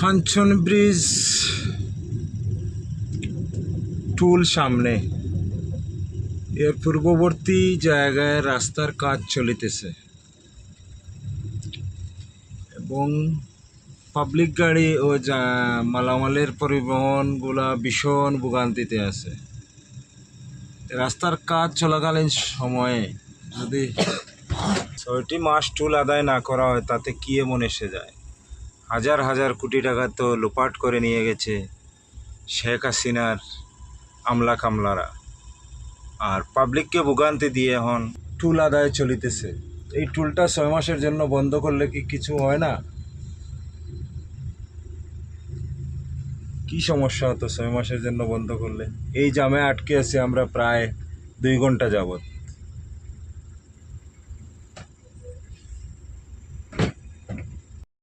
কাঞ্চন bridge টুল সামনে, এর পূর্ববর্তী জায়গায় রাস্তার কাজ চলিতেছে এবং পাবলিক গাড়ি ও মালামালের পরিবহনগুলা ভীষণ ভোগান্তিতে আছে। রাস্তার কাজ চলাকালীন সময়ে যদি 6টি মাস টুল আদায় না করা হয় তাতে কি এমন এসে যায়? হাজার হাজার কোটি টাকা তো লোপাট করে নিয়ে গেছে শেখ হাসিনার আমলা কামলারা, আর পাবলিককে ভোগান্তি দিয়ে এখন টুল আদায় চলিতেছে। এই টুলটা 6 মাসের জন্য বন্ধ করলে কি কিছু হয় না? কি সমস্যা হতো 6 মাসের জন্য বন্ধ করলে? এই জামে আটকে আছি আমরা প্রায় 2 ঘন্টা যাবত।